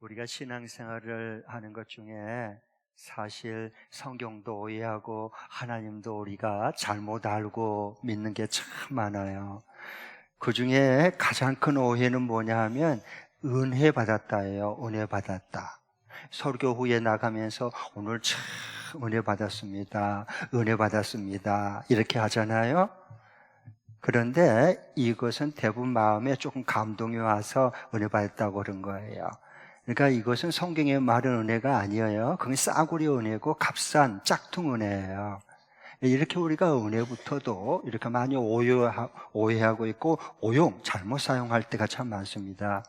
우리가 신앙생활을 하는 것 중에 사실 성경도 오해하고 하나님도 우리가 잘못 알고 믿는 게 참 많아요. 그 중에 가장 큰 오해는 뭐냐 하면 은혜 받았다예요. 은혜 받았다. 설교 후에 나가면서 오늘 참 은혜 받았습니다. 은혜 받았습니다. 이렇게 하잖아요. 그런데 이것은 대부분 마음에 조금 감동이 와서 은혜 받았다고 그런 거예요. 그러니까 이것은 성경에 말은 은혜가 아니에요. 그건 싸구려 은혜고 값싼 짝퉁 은혜예요. 이렇게 우리가 은혜부터도 이렇게 많이 오해하고 있고 잘못 사용할 때가 참 많습니다.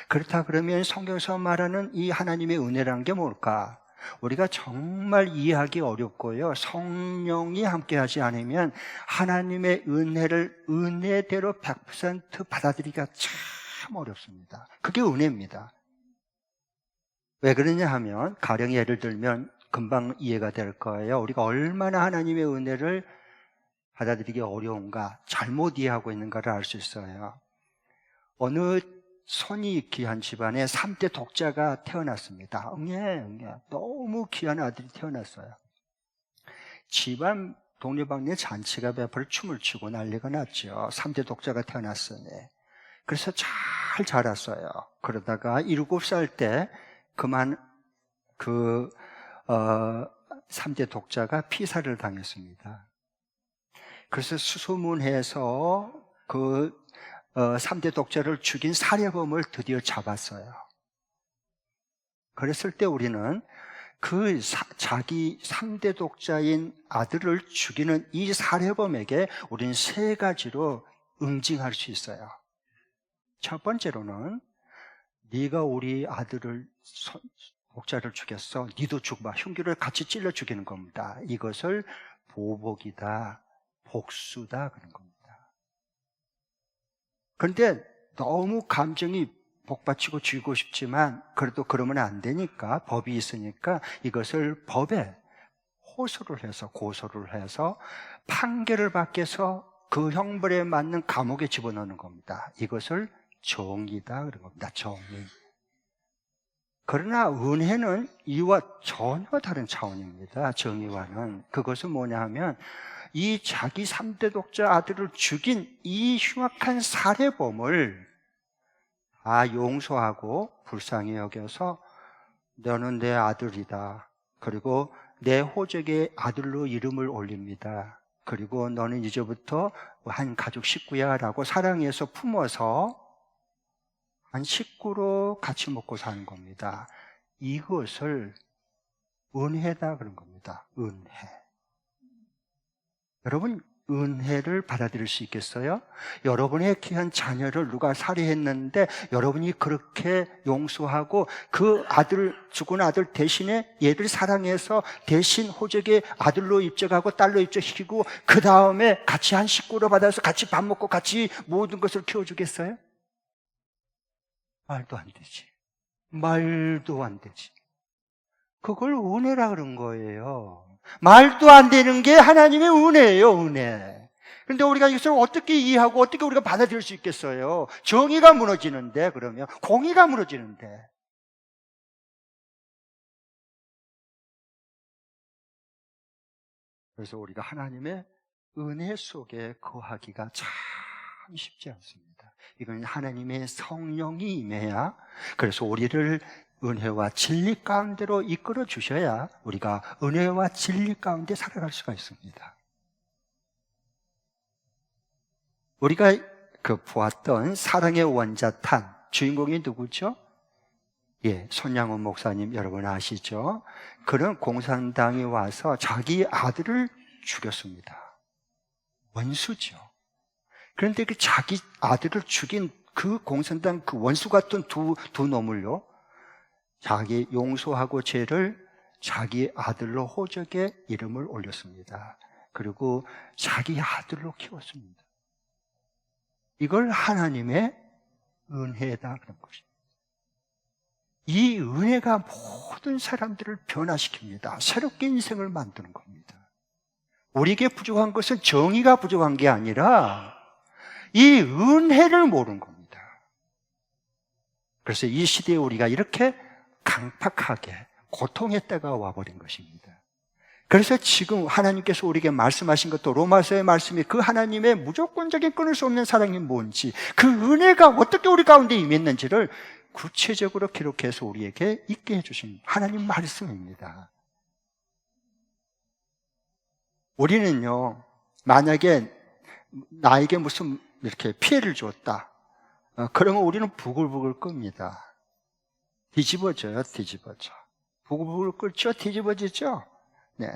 그렇다 그러면 성경에서 말하는 이 하나님의 은혜라는 게 뭘까? 우리가 정말 이해하기 어렵고요, 성령이 함께하지 않으면 하나님의 은혜를 은혜대로 100% 받아들이기가 참 어렵습니다. 그게 은혜입니다. 왜 그러냐 하면, 가령 예를 들면 금방 이해가 될 거예요. 우리가 얼마나 하나님의 은혜를 받아들이기 어려운가, 잘못 이해하고 있는가를 알 수 있어요. 어느 손이 귀한 집안에 3대 독자가 태어났습니다. 응애 너무 귀한 아들이 태어났어요. 집안 동네방네 잔치가 베풀어 춤을 추고 난리가 났죠. 3대 독자가 태어났으니. 그래서 잘 자랐어요. 그러다가 7살 때 그만 3대 독자가 피살을 당했습니다. 그래서 수소문해서 3대 독자를 죽인 살해범을 드디어 잡았어요. 그랬을 때 우리는 자기 3대 독자인 아들을 죽이는 이 살해범에게 우리는 3가지로 응징할 수 있어요. 첫 번째로는, 네가 우리 아들을 독자를 죽였어. 니도 죽어봐. 흉기를 같이 찔러 죽이는 겁니다. 이것을 보복이다, 복수다 그런 겁니다. 그런데 너무 감정이 복받치고 죽이고 싶지만 그래도 그러면 안 되니까, 법이 있으니까 이것을 법에 고소를 해서 판결을 받게 해서 그 형벌에 맞는 감옥에 집어넣는 겁니다. 이것을 정의다 그런 겁니다. 정의. 그러나 은혜는 이와 전혀 다른 차원입니다. 정의와는. 그것은 뭐냐 하면, 이 자기 3대 독자 아들을 죽인 이 흉악한 살해범을 용서하고 불쌍히 여겨서 너는 내 아들이다. 그리고 내 호적의 아들로 이름을 올립니다. 그리고 너는 이제부터 한 가족 식구야 라고 사랑해서 품어서 한 식구로 같이 먹고 사는 겁니다. 이것을 은혜다 그런 겁니다. 은혜. 여러분, 은혜를 받아들일 수 있겠어요? 여러분의 귀한 자녀를 누가 살해했는데 여러분이 그렇게 용서하고 그 죽은 아들 대신에 얘를 사랑해서 대신 호적의 아들로 입적하고 딸로 입적시키고 그 다음에 같이 한 식구로 받아서 같이 밥 먹고 같이 모든 것을 키워주겠어요? 말도 안 되지. 말도 안 되지. 그걸 은혜라 그런 거예요. 말도 안 되는 게 하나님의 은혜예요, 은혜. 그런데 우리가 이것을 어떻게 이해하고 어떻게 우리가 받아들일 수 있겠어요? 정의가 무너지는데, 그러면 공의가 무너지는데. 그래서 우리가 하나님의 은혜 속에 거하기가 참 쉽지 않습니다. 이건 하나님의 성령이 임해야, 그래서 우리를 은혜와 진리 가운데로 이끌어 주셔야 우리가 은혜와 진리 가운데 살아갈 수가 있습니다. 우리가 보았던 사랑의 원자탄 주인공이 누구죠? 손양훈 목사님 여러분 아시죠? 그런 공산당이 와서 자기 아들을 죽였습니다. 원수죠. 그런데 그 자기 아들을 죽인 그 공산당 그 원수 같은 두 놈을요, 자기 용서하고 죄를 자기 아들로 호적에 이름을 올렸습니다. 그리고 자기 아들로 키웠습니다. 이걸 하나님의 은혜다 그런 것입니다. 이 은혜가 모든 사람들을 변화시킵니다. 새롭게 인생을 만드는 겁니다. 우리에게 부족한 것은 정의가 부족한 게 아니라 이 은혜를 모르는 겁니다. 그래서 이 시대에 우리가 이렇게 강팍하게 고통의 때가 와버린 것입니다. 그래서 지금 하나님께서 우리에게 말씀하신 것도 로마서의 말씀이 그 하나님의 무조건적인 끊을 수 없는 사랑이 뭔지, 그 은혜가 어떻게 우리 가운데 임했는지를 구체적으로 기록해서 우리에게 있게 해주신 하나님 말씀입니다. 우리는요, 만약에 나에게 무슨 이렇게 피해를 줬다, 그러면 우리는 부글부글 끕니다. 뒤집어져요, 뒤집어져. 부글부글 끓죠, 뒤집어지죠. 네.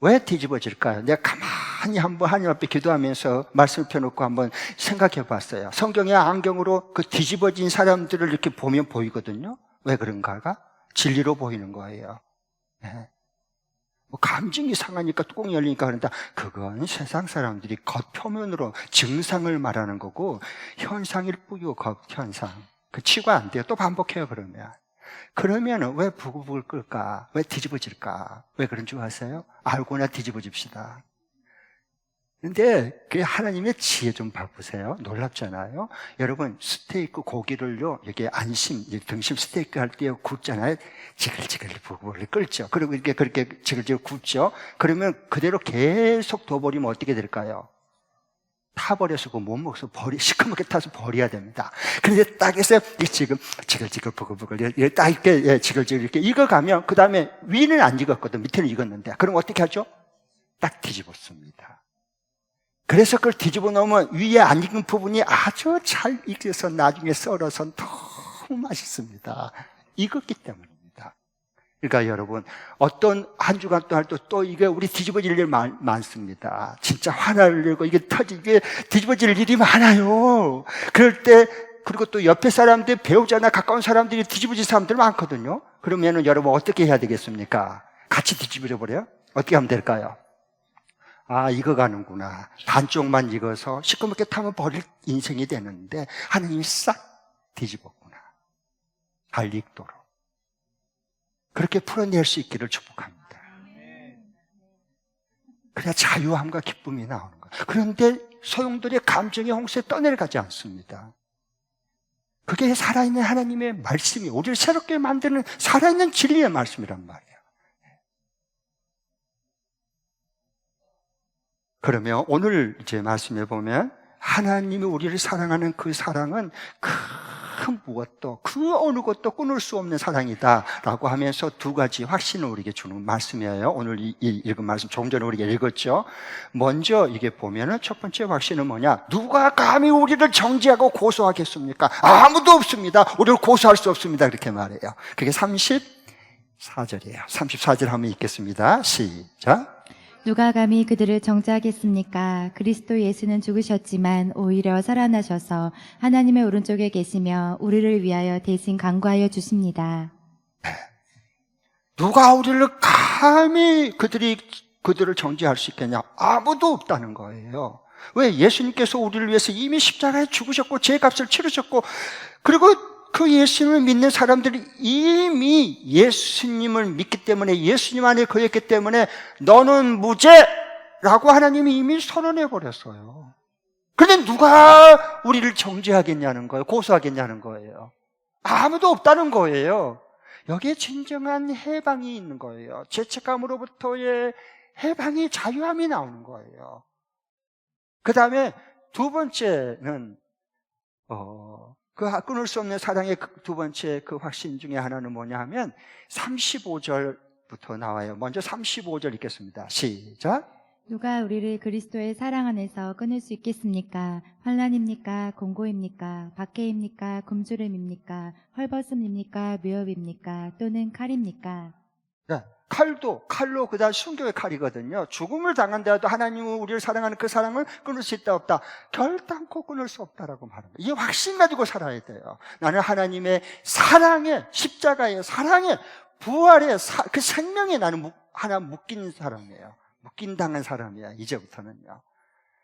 왜 뒤집어질까요? 내가 가만히 한번 하나님 앞에 기도하면서 말씀을 펴놓고 한번 생각해 봤어요. 성경의 안경으로 그 뒤집어진 사람들을 이렇게 보면 보이거든요. 왜 그런가가? 진리로 보이는 거예요. 네. 뭐 감정이 상하니까 뚜껑이 열리니까 그런다. 그건 세상 사람들이 겉표면으로 증상을 말하는 거고 현상일 뿐이고 겉현상. 그 치과 안 돼요. 또 반복해요, 그러면 왜 부글부글 끓까? 왜 뒤집어질까? 왜 그런 줄 아세요? 알고나 뒤집어집시다. 근데 그 하나님의 지혜 좀 봐보세요. 놀랍잖아요. 여러분, 스테이크 고기를요, 이렇게 안심, 등심 스테이크 할 때 굽잖아요. 지글지글 부글부글 끓죠. 그리고 이렇게 그렇게 지글지글 굽죠. 그러면 그대로 계속 둬버리면 어떻게 될까요? 타버려서 못 먹어서 시커멓게 타서 버려야 됩니다. 그런데 딱 해서 지금 지글지글 부글부글 딱 이렇게 지글지글 이렇게 익어가면 그 다음에 위는 안 익었거든. 밑에는 익었는데 그럼 어떻게 하죠? 딱 뒤집었습니다. 그래서 그걸 뒤집어 놓으면 위에 안 익은 부분이 아주 잘 익어서 나중에 썰어서 너무 맛있습니다. 익었기 때문입니다. 그러니까 여러분, 어떤 한 주간 동안 또 이게 우리 뒤집어질 일 많습니다. 진짜 화날 일고 이게 뒤집어질 일이 많아요. 그럴 때, 그리고 또 옆에 사람들, 배우자나 가까운 사람들이 뒤집어질 사람들 많거든요. 그러면은 여러분 어떻게 해야 되겠습니까? 같이 뒤집어 버려요? 어떻게 하면 될까요? 아, 익어가는구나. 반쪽만 익어서 시커멓게 타면 버릴 인생이 되는데 하나님이 싹 뒤집었구나. 잘 익도록. 그렇게 풀어낼 수 있기를 축복합니다. 그래야 자유함과 기쁨이 나오는 거예요. 그런데 소용돌이의 감정의 홍수에 떠내려가지 않습니다. 그게 살아있는 하나님의 말씀이 우리를 새롭게 만드는 살아있는 진리의 말씀이란 말이에요. 그러면 오늘 이제 말씀해 보면 하나님이 우리를 사랑하는 그 사랑은 그 무엇도, 그 어느 것도 끊을 수 없는 사랑이다라고 하면서 두 가지 확신을 우리에게 주는 말씀이에요. 오늘 읽은 말씀 조금 전에 우리가 읽었죠. 먼저 이게 보면은 첫 번째 확신은 뭐냐? 누가 감히 우리를 정죄하고 고소하겠습니까? 아무도 없습니다. 우리를 고소할 수 없습니다. 그렇게 말해요. 그게 34절이에요. 34절 한번 읽겠습니다. 시작. 누가 감히 그들을 정죄하겠습니까? 그리스도 예수는 죽으셨지만 오히려 살아나셔서 하나님의 오른쪽에 계시며 우리를 위하여 대신 간구하여 주십니다. 누가 우리를 감히 그들을 정죄할 수 있겠냐? 아무도 없다는 거예요. 왜? 예수님께서 우리를 위해서 이미 십자가에 죽으셨고 죄값을 치르셨고, 그리고 그 예수님을 믿는 사람들이 이미 예수님을 믿기 때문에, 예수님 안에 거했기 때문에 너는 무죄라고 하나님이 이미 선언해 버렸어요. 그런데 누가 우리를 정죄하겠냐는 거예요. 고소하겠냐는 거예요. 아무도 없다는 거예요. 여기에 진정한 해방이 있는 거예요. 죄책감으로부터의 해방이, 자유함이 나오는 거예요. 그 다음에 두 번째는 그 끊을 수 없는 사랑의 두 번째 그 확신 중에 하나는 뭐냐 하면 35절부터 나와요. 먼저 35절 읽겠습니다. 시작. 누가 우리를 그리스도의 사랑 안에서 끊을 수 있겠습니까? 환난입니까? 공고입니까? 박해입니까? 굶주림입니까? 헐벗음입니까? 묘업입니까? 또는 칼입니까? 네, 칼로 그다음 순교의 칼이거든요. 죽음을 당한데도 하나님은 우리를 사랑하는 그 사랑을 끊을 수 있다 없다? 결단코 끊을 수 없다라고 말합니다. 이 확신 가지고 살아야 돼요. 나는 하나님의 사랑에, 십자가의 사랑에, 부활의 그 생명에 나는 하나 묶인 사람이에요. 묶인 당한 사람이야, 이제부터는요.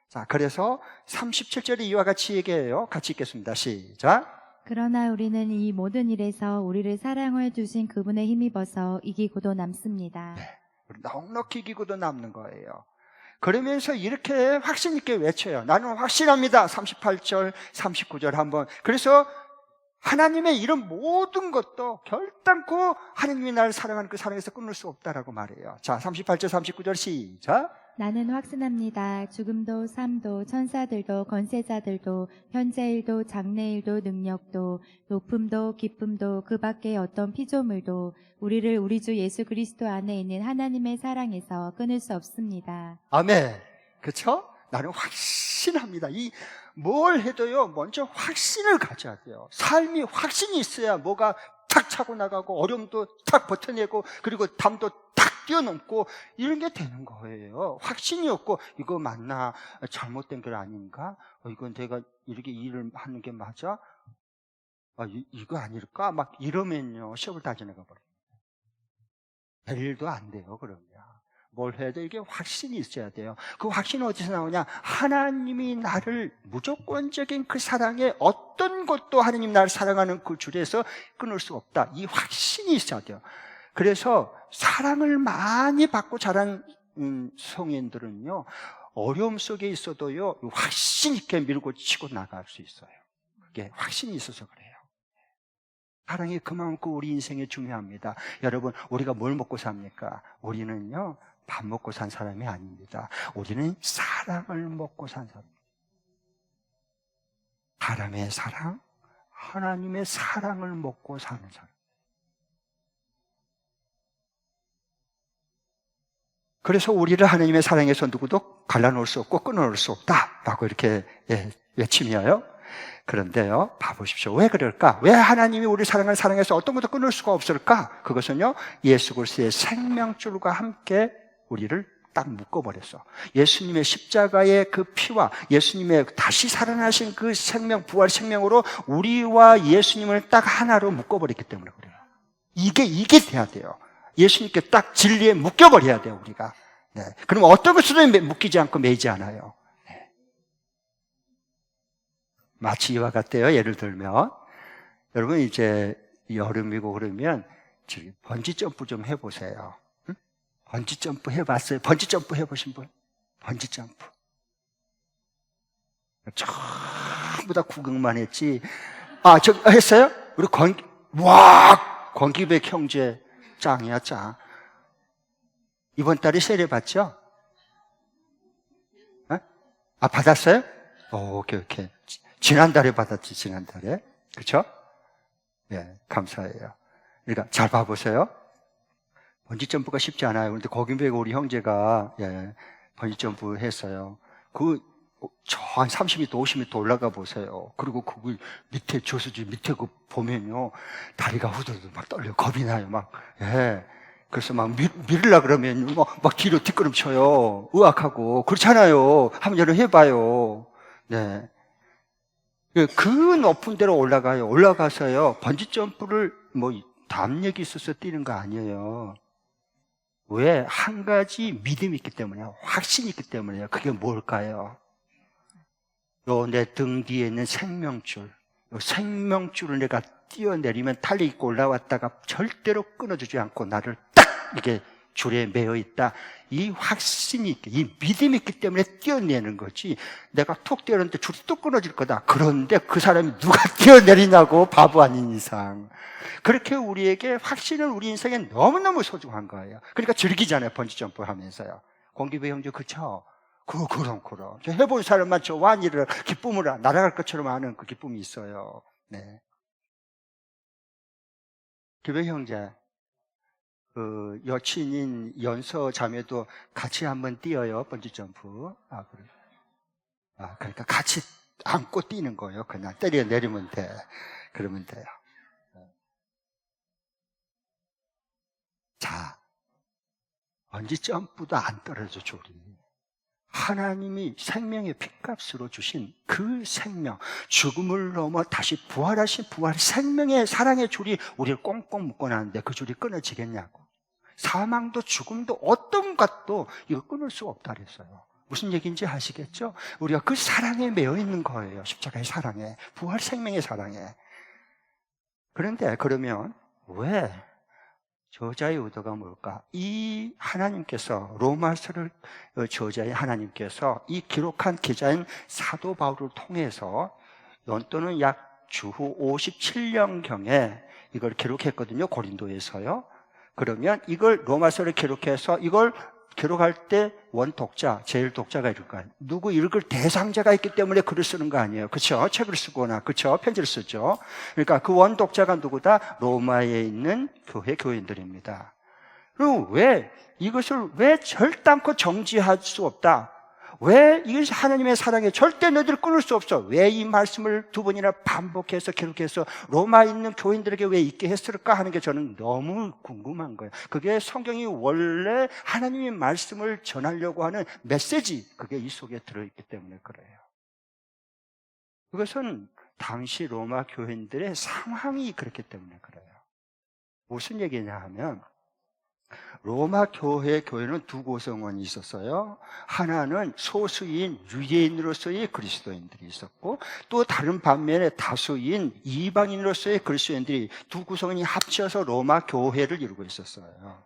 자, 그래서 37절에 이와 같이 얘기해요. 같이 읽겠습니다. 시작. 그러나 우리는 이 모든 일에서 우리를 사랑해 주신 그분의 힘입어서 이기고도 남습니다. 네, 넉넉히 이기고도 남는 거예요. 그러면서 이렇게 확신 있게 외쳐요. 나는 확신합니다. 38절, 39절 한번. 그래서 하나님의 이런 모든 것도 결단코 하나님이 나를 사랑하는 그 사랑에서 끊을 수 없다라고 말해요. 자, 38절 39절 시작. 나는 확신합니다. 죽음도 삶도 천사들도 권세자들도 현재일도 장래일도 능력도 높음도 기쁨도 그 밖에 어떤 피조물도 우리를 우리 주 예수 그리스도 안에 있는 하나님의 사랑에서 끊을 수 없습니다. 아멘. 그렇죠? 나는 확신합니다. 이 뭘 해도요, 먼저 확신을 가져야 돼요. 삶이 확신이 있어야 뭐가 탁 차고 나가고 어려움도 탁 버텨내고 그리고 담도 탁 뛰어넘고 이런 게 되는 거예요. 확신이 없고 이거 맞나? 잘못된 게 아닌가? 이건 내가 이렇게 일을 하는 게 맞아? 이거 아닐까? 막 이러면요, 시험을 다 지나가 버려요. 될 일도 안 돼요, 그러면. 뭘 해도 이게 확신이 있어야 돼요. 그 확신은 어디서 나오냐? 하나님이 나를 무조건적인 그 사랑에 어떤 것도 하나님 나를 사랑하는 그 줄에서 끊을 수 없다. 이 확신이 있어야 돼요. 그래서 사랑을 많이 받고 자란 성인들은요, 어려움 속에 있어도요, 확신 있게 밀고 치고 나갈 수 있어요. 그게 확신이 있어서 그래요. 사랑이 그만큼 우리 인생에 중요합니다. 여러분, 우리가 뭘 먹고 삽니까? 우리는요, 밥 먹고 산 사람이 아닙니다. 우리는 사랑을 먹고 산 사람. 사람의 사랑, 하나님의 사랑을 먹고 사는 사람. 그래서 우리를 하나님의 사랑에서 누구도 갈라놓을 수 없고 끊어놓을 수 없다라고 이렇게 외치며요. 그런데요, 봐보십시오. 왜 그럴까? 왜 하나님이 우리를 사랑하는 사랑에서 어떤 것도 끊을 수가 없을까? 그것은요, 예수 그리스도의 생명줄과 함께 우리를 딱 묶어버렸어. 예수님의 십자가의 그 피와 예수님의 다시 살아나신 그 생명, 부활 생명으로 우리와 예수님을 딱 하나로 묶어버렸기 때문에 그래요. 이게 돼야 돼요. 예수님께 딱 진리에 묶여버려야 돼요, 우리가. 네. 그럼 어떤 것으로 묶이지 않고 매이지 않아요. 네. 마치 이와 같대요. 예를 들면, 여러분 이제 여름이고 그러면 번지 점프 좀 해보세요. 번지 점프 해봤어요? 번지 점프 해보신 분? 번지 점프. 전부 다 구경만 했지. 했어요? 우리 권기백 형제 짱이야, 짱. 이번 달에 세례 받죠? 받았어요? 오케이. 지난달에 받았지, 지난달에. 그쵸? 네, 감사해요. 그러니까 잘 봐보세요. 번지점프가 쉽지 않아요. 그런데 거긴배가 우리 형제가 번지점프 했어요. 저 한 30m, 50m 올라가 보세요. 그리고 그 밑에 저수지 밑에 그 보면요, 다리가 후들후들 막 떨려, 겁이 나요. 그래서 막 밀으려 그러면 막 뒤로 뒷걸음쳐요. 의악하고 그렇잖아요. 한번 여러분 해봐요. 네. 그 높은 데로 올라가요. 올라가서요, 번지점프를 담력이 있어서 뛰는 거 아니에요. 왜? 한 가지 믿음이 있기 때문에요. 확신이 있기 때문에요. 그게 뭘까요? 내 등 뒤에 있는 생명줄. 생명줄을 내가 뛰어내리면 달리고 올라왔다가 절대로 끊어주지 않고 나를 딱 이게 줄에 매여 있다. 이 확신이 있게, 이 믿음이 있기 때문에 뛰어내는 거지. 내가 툭 뛰어내는데 줄이 뚝 끊어질 거다. 그런데 그 사람이 누가 뛰어내리냐고, 바보 아닌 이상. 그렇게 우리에게 확신은 우리 인생에 너무너무 소중한 거예요. 그러니까 즐기잖아요, 번지점프 하면서요. 공기배 형제, 그쵸? 그럼. 저 해본 사람만 저 완이를, 기쁨을 날아갈 것처럼 아는 그 기쁨이 있어요. 네. 기배 형제, 그 여친인 연서 자매도 같이 한번 뛰어요, 번지점프. 그래. 그러니까 같이 안고 뛰는 거예요. 그냥 때려 내리면 돼. 그러면 돼요. 자, 번지점프도 안 떨어져, 줄이. 하나님이 생명의 핏값으로 주신 그 생명, 죽음을 넘어 다시 부활하신 부활 생명의 사랑의 줄이 우리를 꽁꽁 묶어놨는데 그 줄이 끊어지겠냐고. 사망도 죽음도 어떤 것도 이거 끊을 수 없다 그랬어요. 무슨 얘기인지 아시겠죠? 우리가 그 사랑에 매여 있는 거예요. 십자가의 사랑에, 부활 생명의 사랑에. 그런데 그러면 왜 저자의 의도가 뭘까? 이 하나님께서, 로마서를 저자의 하나님께서 이 기록한 기자인 사도 바울을 통해서 연도는 약 주후 57년경에 이걸 기록했거든요. 고린도에서요. 그러면 이걸 로마서를 기록해서 이걸 기록할 때 원독자, 제일 독자가 읽을 거 아니에요. 누구 읽을 대상자가 있기 때문에 글을 쓰는 거 아니에요. 그렇죠? 책을 쓰거나 그렇죠? 편지를 쓰죠. 그러니까 그 원독자가 누구다? 로마에 있는 교회 교인들입니다. 그리고 이것을 왜 절단코 정지할 수 없다? 왜 이것이 하나님의 사랑에 절대 너희들 끊을 수 없어? 왜 이 말씀을 두 번이나 반복해서 기록해서 로마에 있는 교인들에게 왜 있게 했을까 하는 게 저는 너무 궁금한 거예요. 그게 성경이 원래 하나님의 말씀을 전하려고 하는 메시지, 그게 이 속에 들어있기 때문에 그래요. 그것은 당시 로마 교인들의 상황이 그렇기 때문에 그래요. 무슨 얘기냐 하면 로마 교회는 두 구성원이 있었어요. 하나는 소수인 유대인으로서의 그리스도인들이 있었고, 또 다른 반면에 다수인 이방인으로서의 그리스도인들이 두 구성원이 합쳐서 로마 교회를 이루고 있었어요.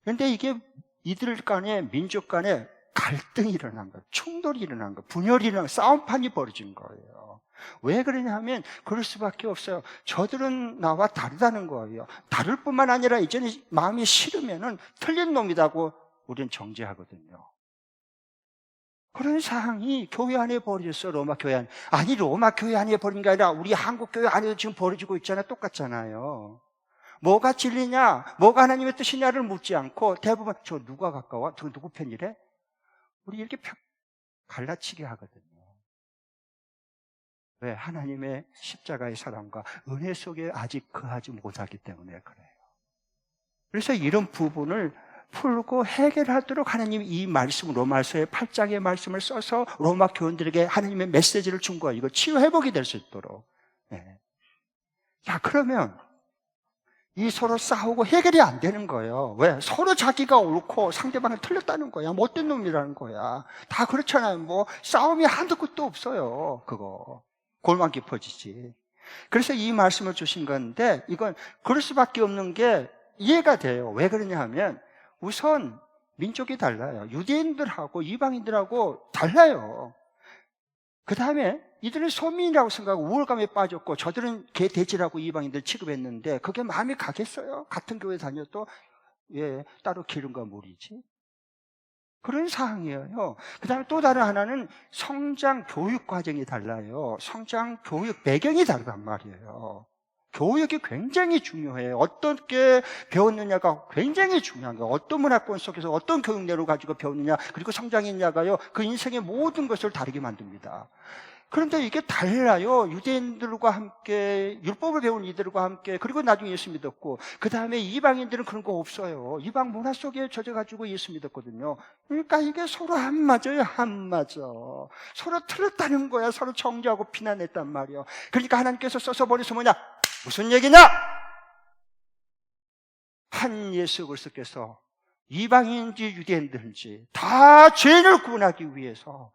그런데 이게 이들 간에, 민족 간에 갈등이 일어난 거예요. 충돌이 일어난 거예요. 분열이 일어난 거예요. 싸움판이 벌어진 거예요. 왜 그러냐 하면 그럴 수밖에 없어요. 저들은 나와 다르다는 거예요. 다를 뿐만 아니라 이제는 마음이 싫으면은 틀린 놈이라고 우리는 정죄하거든요. 그런 상황이 교회 안에 벌어졌어. 로마 교회 안에. 아니 로마 교회 안에 벌어진 게 아니라 우리 한국 교회 안에도 지금 벌어지고 있잖아요. 똑같잖아요. 뭐가 진리냐, 뭐가 하나님의 뜻이냐를 묻지 않고 대부분 저 누가 가까워? 저 누구 편이래? 우리 이렇게 갈라치게 하거든요. 왜? 하나님의 십자가의 사랑과 은혜 속에 아직 거하지 못하기 때문에 그래요. 그래서 이런 부분을 풀고 해결하도록 하나님이 이 말씀, 로마서의 8장의 말씀을 써서 로마 교인들에게 하나님의 메시지를 준 거예요. 이거 치유회복이 될 수 있도록. 네. 자, 그러면 이 서로 싸우고 해결이 안 되는 거예요. 왜? 서로 자기가 옳고 상대방이 틀렸다는 거야. 못된 놈이라는 거야. 다 그렇잖아요. 뭐 싸움이 한두 끝도 없어요. 그거 골만 깊어지지. 그래서 이 말씀을 주신 건데 이건 그럴 수밖에 없는 게 이해가 돼요. 왜 그러냐 하면 우선 민족이 달라요. 유대인들하고 이방인들하고 달라요. 그 다음에 이들은 소민이라고 생각하고 우월감에 빠졌고 저들은 개돼지라고 이방인들 취급했는데 그게 마음이 가겠어요? 같은 교회 다녀도 따로 기름과 물이지. 그런 상황이에요. 그 다음에 또 다른 하나는 성장 교육 과정이 달라요. 성장 교육 배경이 다르단 말이에요. 교육이 굉장히 중요해요. 어떻게 배웠느냐가 굉장히 중요한 거예요. 어떤 문화권 속에서 어떤 교육내를 가지고 배웠느냐, 그리고 성장했냐가요, 그 인생의 모든 것을 다르게 만듭니다. 그런데 이게 달라요. 유대인들과 함께, 율법을 배운 이들과 함께, 그리고 나중에 예수 믿었고, 그 다음에 이방인들은 그런 거 없어요. 이방 문화 속에 젖어가지고 예수 믿었거든요. 그러니까 이게 서로 안 맞아요, 안 맞아. 서로 틀렸다는 거야. 서로 정죄하고 비난했단 말이에요. 그러니까 하나님께서 써서 버려서 뭐냐? 무슨 얘기냐? 한 예수 그리스도께서 이방인인지 유대인들인지 다 죄인을 구원하기 위해서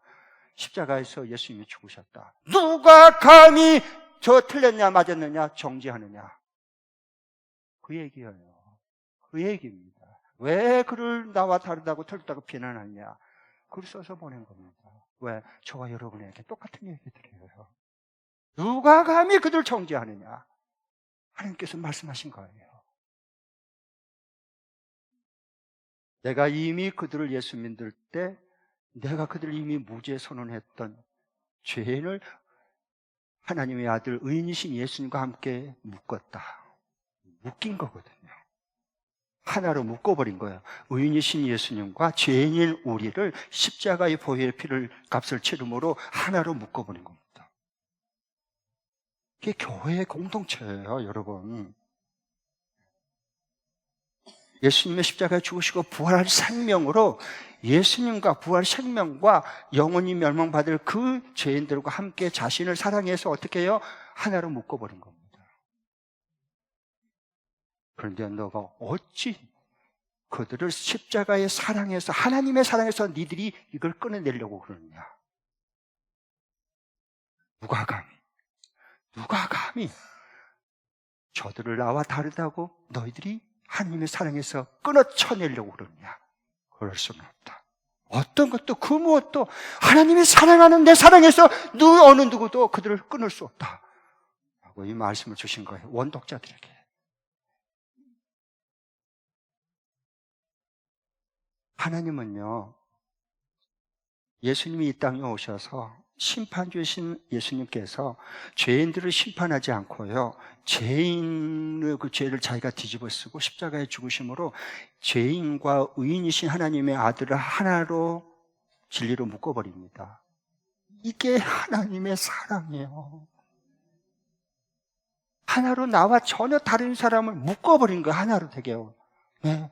십자가에서 예수님이 죽으셨다. 누가 감히 저 틀렸냐 맞았느냐 정죄하느냐? 그 얘기예요. 그 얘기입니다. 왜 그를 나와 다르다고 틀렸다고 비난하느냐? 그를 써서 보낸 겁니다. 왜? 저와 여러분에게 똑같은 얘기들이에요. 누가 감히 그들 정죄하느냐? 하나님께서 말씀하신 거예요. 내가 이미 그들을 예수 믿을 때 내가 그들을 이미 무죄 선언했던 죄인을 하나님의 아들 의인이신 예수님과 함께 묶었다. 묶인 거거든요. 하나로 묶어버린 거예요. 의인이신 예수님과 죄인인 우리를 십자가의 보혈의 피를 값을 치름으로 하나로 묶어버린 겁니다. 이게 교회의 공동체예요, 여러분. 예수님의 십자가에 죽으시고 부활할 생명으로 예수님과 부활 생명과 영원히 멸망받을 그 죄인들과 함께 자신을 사랑해서 어떻게 해요? 하나로 묶어버린 겁니다. 그런데 너가 어찌 그들을 십자가의 사랑에서, 하나님의 사랑에서 니들이 이걸 끊어내려고 그러느냐? 누가 감히 저들을 나와 다르다고 너희들이 하나님의 사랑에서 끊어쳐내려고 그러느냐? 그럴 수는 없다. 어떤 것도 그 무엇도 하나님이 사랑하는 내 사랑에서 어느 누구도 그들을 끊을 수 없다. 이 말씀을 주신 거예요. 원독자들에게. 하나님은요, 예수님이 이 땅에 오셔서 심판주신 예수님께서 죄인들을 심판하지 않고요, 죄인의 그 죄를 자기가 뒤집어 쓰고 십자가에 죽으심으로 죄인과 의인이신 하나님의 아들을 하나로 진리로 묶어버립니다. 이게 하나님의 사랑이에요. 하나로 나와 전혀 다른 사람을 묶어버린 거예요. 하나로 되게요. 네,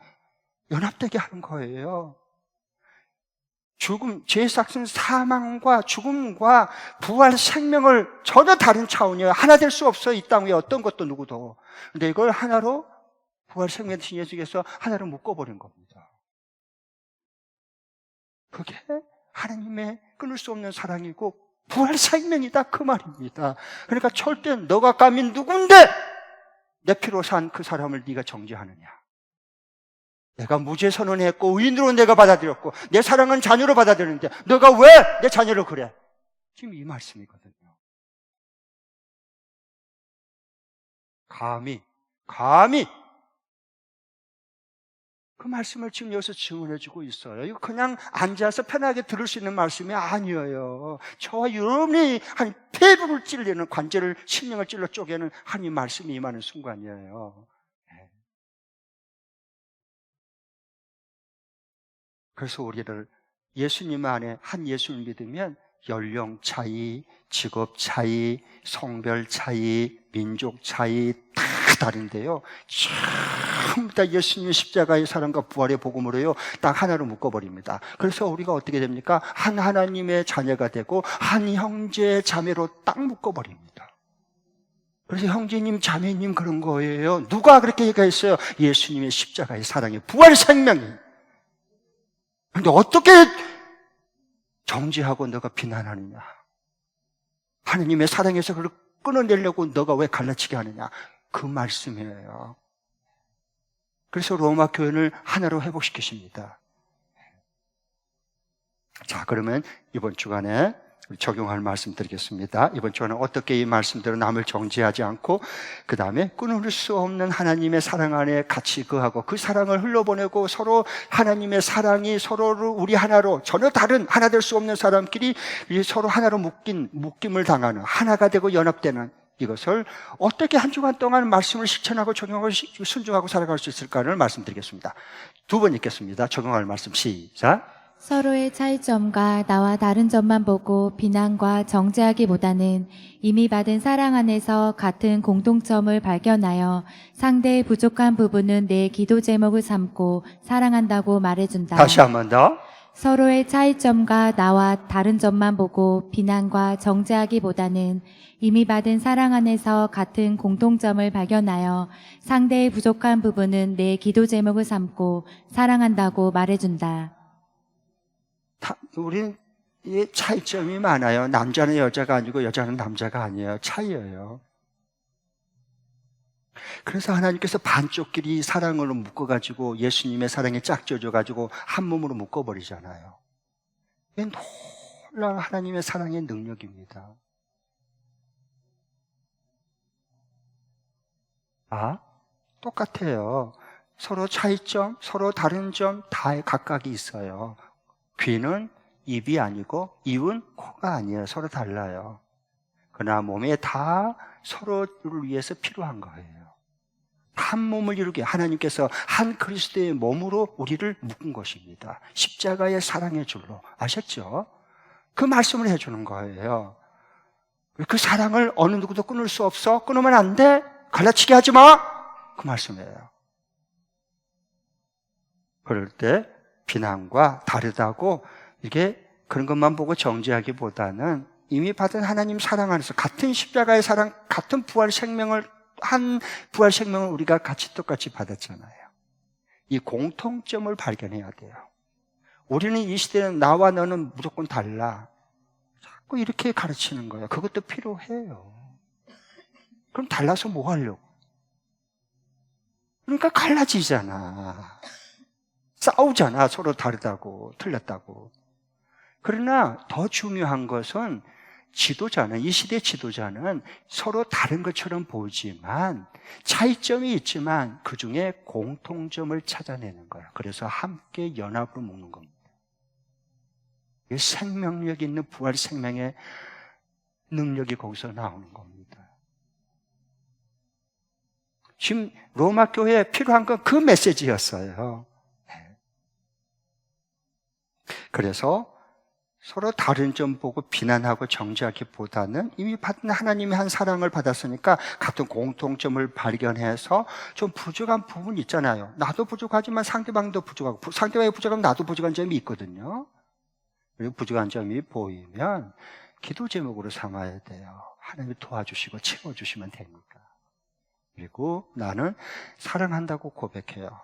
연합되게 하는 거예요. 죽음, 죄의 삭은 사망과 죽음과 부활 생명을 전혀 다른 차원이에요. 하나 될 수 없어요. 이 땅 위에 어떤 것도 누구도. 근데 이걸 하나로 부활 생명 되신 예수께서 하나로 묶어버린 겁니다. 그게 하나님의 끊을 수 없는 사랑이고 부활 생명이다 그 말입니다. 그러니까 절대 너가 감히 누군데 내 피로 산 그 사람을 네가 정죄하느냐. 내가 무죄 선언했고 의인으로 내가 받아들였고 내 사랑은 자녀로 받아들였는데 너가 왜 내 자녀로 그래? 지금 이 말씀이거든요. 감히 그 말씀을 지금 여기서 증언해주고 있어요. 이거 그냥 앉아서 편하게 들을 수 있는 말씀이 아니에요. 저와 여러분이 한 폐부를 찔리는 관절을 심령을 찔러 쪼개는 한 이 말씀이 임하는 순간이에요. 그래서 우리를 예수님 안에 한 예수를 믿으면 연령 차이, 직업 차이, 성별 차이, 민족 차이 다 다른데요, 전부 다 예수님의 십자가의 사랑과 부활의 복음으로요 딱 하나로 묶어버립니다. 그래서 우리가 어떻게 됩니까? 한 하나님의 자녀가 되고 한 형제 자매로 딱 묶어버립니다. 그래서 형제님 자매님 그런 거예요. 누가 그렇게 얘기했어요? 예수님의 십자가의 사랑이 부활 생명이. 그런데 어떻게 정죄하고 너가 비난하느냐? 하느님의 사랑에서 그걸 끊어내려고 너가 왜 갈라치게 하느냐? 그 말씀이에요. 그래서 로마 교회를 하나로 회복시키십니다. 자, 그러면 이번 주간에 적용할 말씀 드리겠습니다. 이번 주간에 어떻게 이 말씀대로 남을 정죄하지 않고 그 다음에 끊을 수 없는 하나님의 사랑 안에 같이 거하고 그 사랑을 흘러보내고 서로 하나님의 사랑이 서로를 우리 하나로 전혀 다른 하나 될 수 없는 사람끼리 서로 하나로 묶임을 당하는 하나가 되고 연합되는 이것을 어떻게 한 주간 동안 말씀을 실천하고 적용하고 순종하고 살아갈 수 있을까를 말씀드리겠습니다. 두 번 읽겠습니다. 적용할 말씀 시작. 서로의 차이점과 나와 다른 점만 보고 비난과 정죄하기보다는 이미 받은 사랑 안에서 같은 공통점을 발견하여 상대의 부족한 부분은 내 기도 제목을 삼고 사랑한다고 말해준다. 다시 한 번 더. 서로의 차이점과 나와 다른 점만 보고 비난과 정죄하기보다는 이미 받은 사랑 안에서 같은 공통점을 발견하여 상대의 부족한 부분은 내 기도 제목을 삼고 사랑한다고 말해준다. 우리는 차이점이 많아요. 남자는 여자가 아니고 여자는 남자가 아니에요. 차이예요. 그래서 하나님께서 반쪽끼리 사랑으로 묶어가지고 예수님의 사랑에 짝져줘가지고 한 몸으로 묶어버리잖아요. 이게 놀라운 하나님의 사랑의 능력입니다. 똑같아요. 서로 차이점, 서로 다른 점 다 각각이 있어요. 귀는 입이 아니고 입은 코가 아니에요. 서로 달라요. 그러나 몸에 다 서로를 위해서 필요한 거예요. 한 몸을 이루게 하나님께서 한 그리스도의 몸으로 우리를 묶은 것입니다. 십자가의 사랑의 줄로. 아셨죠? 그 말씀을 해주는 거예요. 그 사랑을 어느 누구도 끊을 수 없어. 끊으면 안 돼. 갈라치게 하지 마. 그 말씀이에요. 그럴 때 비난과 다르다고 이게 그런 것만 보고 정죄하기보다는 이미 받은 하나님 사랑 안에서 같은 십자가의 사랑, 같은 부활 생명을 한 부활 생명을 우리가 같이 똑같이 받았잖아요. 이 공통점을 발견해야 돼요. 우리는 이 시대는 나와 너는 무조건 달라. 자꾸 이렇게 가르치는 거예요. 그것도 필요해요. 그럼 달라서 뭐 하려고? 그러니까 갈라지잖아. 싸우잖아. 서로 다르다고, 틀렸다고. 그러나 더 중요한 것은 지도자는, 이 시대 지도자는 서로 다른 것처럼 보이지만 차이점이 있지만 그 중에 공통점을 찾아내는 거예요. 그래서 함께 연합으로 먹는 겁니다. 이게 생명력 있는 부활 생명의 능력이 거기서 나오는 겁니다. 지금 로마 교회에 필요한 건 그 메시지였어요. 그래서 서로 다른 점 보고 비난하고 정죄하기보다는 이미 받은 하나님의 한 사랑을 받았으니까 같은 공통점을 발견해서 좀 부족한 부분이 있잖아요. 나도 부족하지만 상대방도 부족하고 상대방이 부족하면 나도 부족한 점이 있거든요. 그리고 부족한 점이 보이면 기도 제목으로 삼아야 돼요. 하나님이 도와주시고 채워주시면 되니까. 그리고 나는 사랑한다고 고백해요.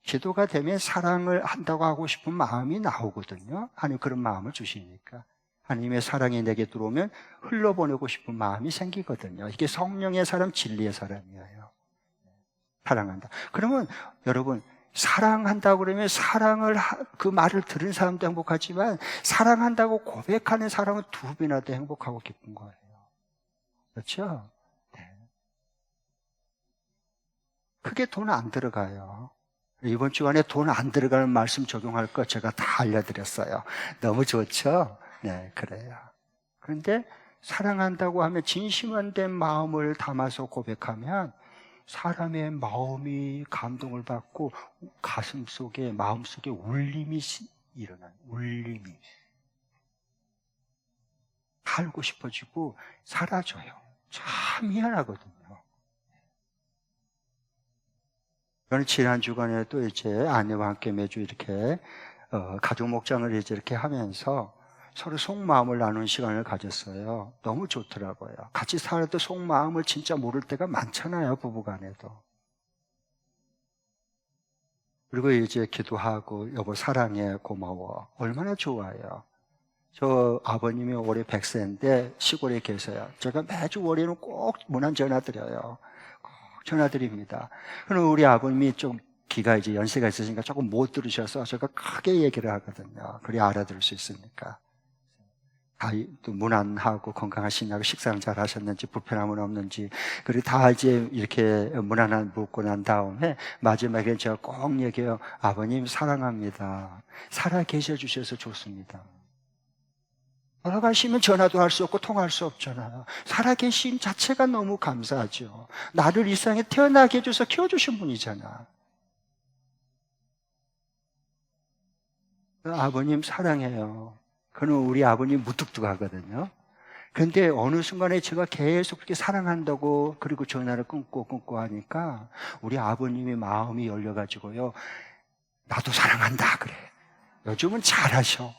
기도가 되면 사랑을 한다고 하고 싶은 마음이 나오거든요. 하나님 그런 마음을 주시니까. 하나님의 사랑이 내게 들어오면 흘러보내고 싶은 마음이 생기거든요. 이게 성령의 사람, 진리의 사람이에요. 사랑한다. 그러면 여러분, 사랑한다고 그러면 그 말을 들은 사람도 행복하지만 사랑한다고 고백하는 사람은 두 배나 더 행복하고 기쁜 거예요. 그렇죠? 네. 크게 돈 안 들어가요. 이번 주간에 돈 안 들어가는 말씀 적용할 거 제가 다 알려드렸어요. 너무 좋죠? 네, 그래요. 그런데 사랑한다고 하면 진심한 된 마음을 담아서 고백하면 사람의 마음이 감동을 받고 가슴 속에, 마음 속에 울림이 일어나요. 울림이. 살고 싶어지고 사라져요. 참 희한하거든요. 저는 지난 주간에도 이제 아내와 함께 매주 이렇게 가족 목장을 이제 이렇게 하면서 서로 속마음을 나누는 시간을 가졌어요. 너무 좋더라고요. 같이 살아도 속마음을 진짜 모를 때가 많잖아요, 부부간에도. 그리고 이제 기도하고 여보 사랑해, 고마워. 얼마나 좋아요. 저 아버님이 올해 100세인데 시골에 계세요. 제가 매주 월요일은 꼭 문안 전화 드려요. 전화드립니다. 그럼 우리 아버님이 좀 귀가 이제 연세가 있으시니까 조금 못 들으셔서 제가 크게 얘기를 하거든요. 그래야 알아들을 수 있으니까. 또 문안하고 건강하시냐고 식사는 잘 하셨는지 불편함은 없는지 그리고 다 이제 이렇게 문안 묻고 난 다음에 마지막에 제가 꼭 얘기해요. 아버님 사랑합니다. 살아 계셔 주셔서 좋습니다. 돌아가시면 전화도 할 수 없고 통화할 수 없잖아요. 살아계신 자체가 너무 감사하죠. 나를 이 세상에 태어나게 해줘서 키워주신 분이잖아. 아버님 사랑해요. 그는 우리 아버님 무뚝뚝하거든요. 그런데 어느 순간에 제가 계속 그렇게 사랑한다고 그리고 전화를 끊고 하니까 우리 아버님의 마음이 열려가지고요. 나도 사랑한다 그래. 요즘은 잘하셔.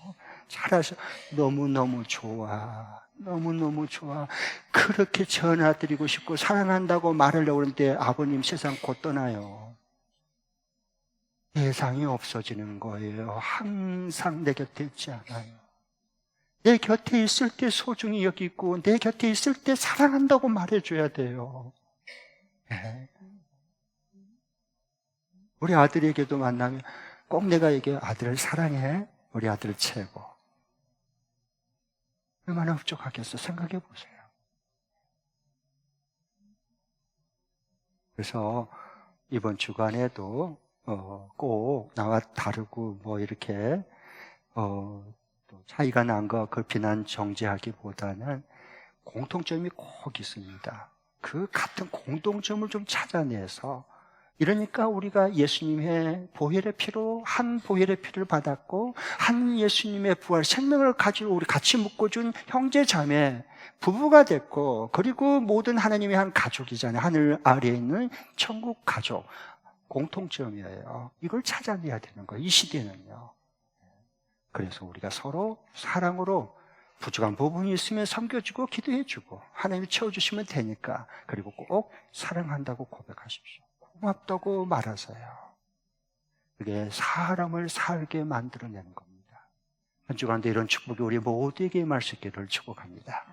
너무너무 좋아. 너무너무 좋아. 그렇게 전화드리고 싶고 사랑한다고 말하려고 하는데 아버님 세상 곧 떠나요. 세상이 없어지는 거예요. 항상 내 곁에 있지 않아요. 내 곁에 있을 때 소중히 여기고 내 곁에 있을 때 사랑한다고 말해줘야 돼요. 네. 우리 아들에게도 만나면 꼭 내가 얘기해요. 아들을 사랑해. 우리 아들 최고. 얼마나 흡족하겠어. 생각해 보세요. 그래서 이번 주간에도 꼭 나와 다르고 뭐 이렇게 또 차이가 난 거 그걸 비난 정죄하기보다는 공통점이 꼭 있습니다. 그 같은 공통점을 좀 찾아내서 이러니까 우리가 예수님의 보혈의 피로 한 보혈의 피를 받았고 한 예수님의 부활 생명을 가지고 우리 같이 묶어준 형제 자매 부부가 됐고 그리고 모든 하나님의 한 가족이잖아요. 하늘 아래에 있는 천국 가족 공통점이에요. 이걸 찾아내야 되는 거예요. 이 시대는요. 그래서 우리가 서로 사랑으로 부족한 부분이 있으면 섬겨주고 기도해주고 하나님이 채워주시면 되니까 그리고 꼭 사랑한다고 고백하십시오. 고맙다고 말하세요. 그게 사람을 살게 만들어내는 겁니다. 한 주간도 이런 축복이 우리 모두에게 임할 수 있기를 축복합니다.